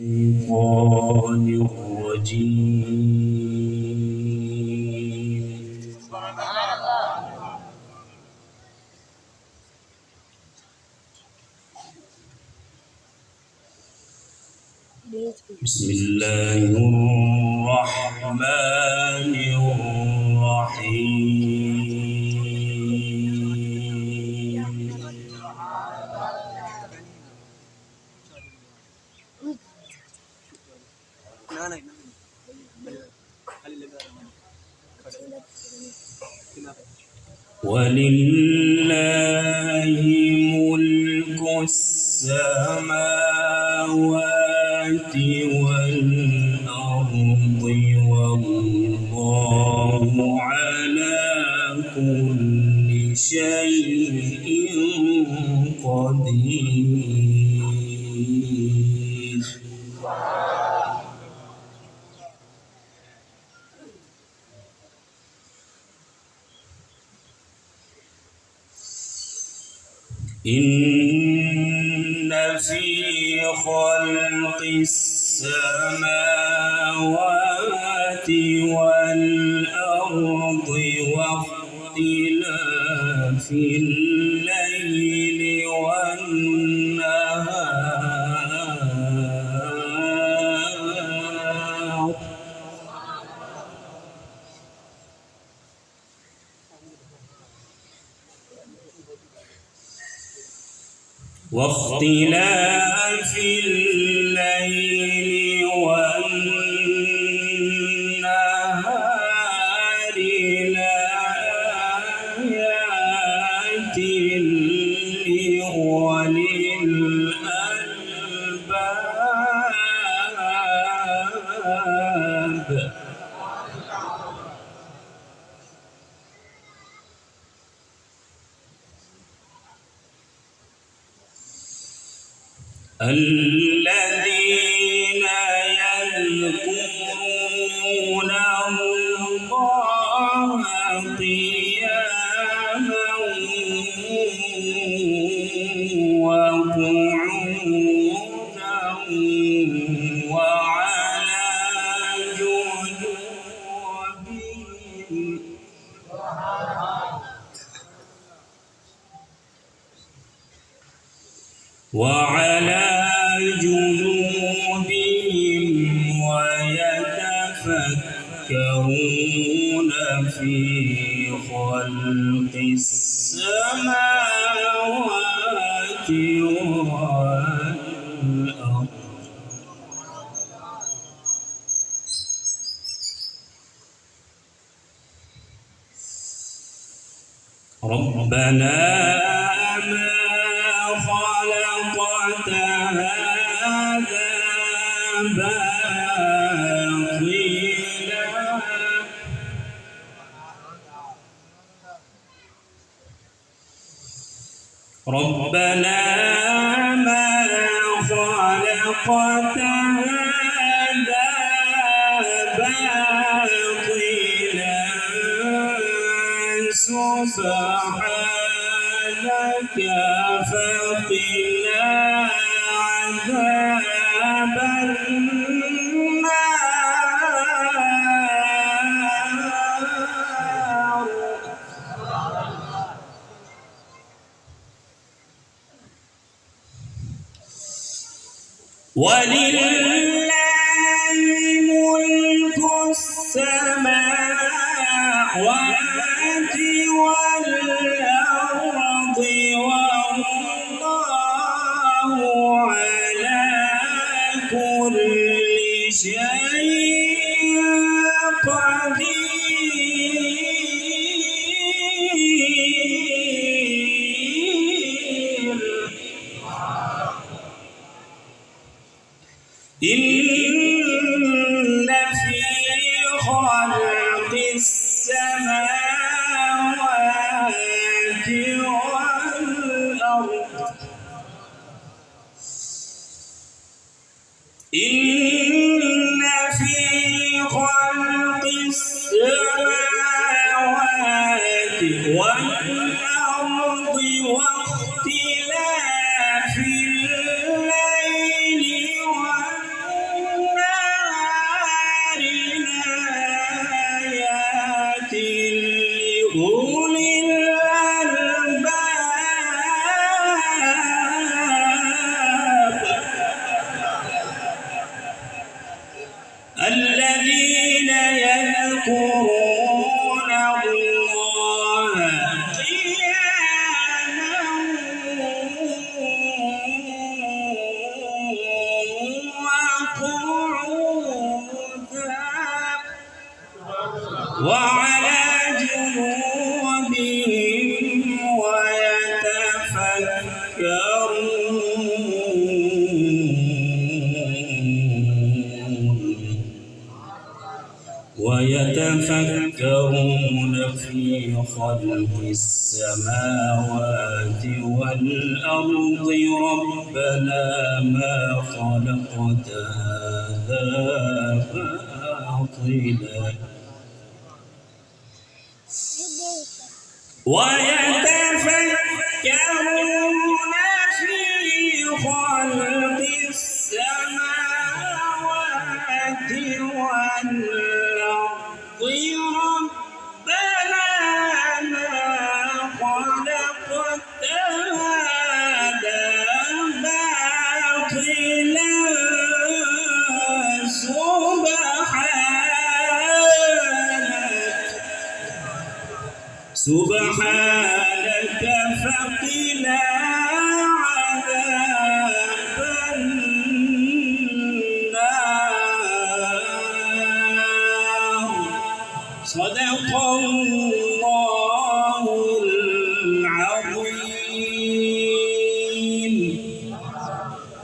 الشيطان الرجيم. بسم الله الرحمن الرحيم. ولله ملك السماوات والأرض والله على كل شيء قدير. إن في خلق السماوات والأرض واختلاف الليل والنهار لآيات لأولي الألباب. الذين يذكرون الله قياما وقعودا وعلى جنوبهم ويتفكرون في خلق السماوات والأرض. ربنا خلقت هذا باطلا ربنا ما خلقت هذا باطلا سبحانك فقنا عذاب النار. ولله ملك السماوات والأرض والله على كل شيء قدير. إن في خلق السماوات والأرض إن في خلق السماوات والأرض واختلاف الليل والنهار ويذكرون الله قياما وقعودا وعلى جنوبهم ويتفكرون في خلق السماوات والأرض ربنا ما خلقت هذا باطلا ويتفكرون في خلق السماوات والأرض ربنا ما خلقت هذا باطلا سبحانك فقنا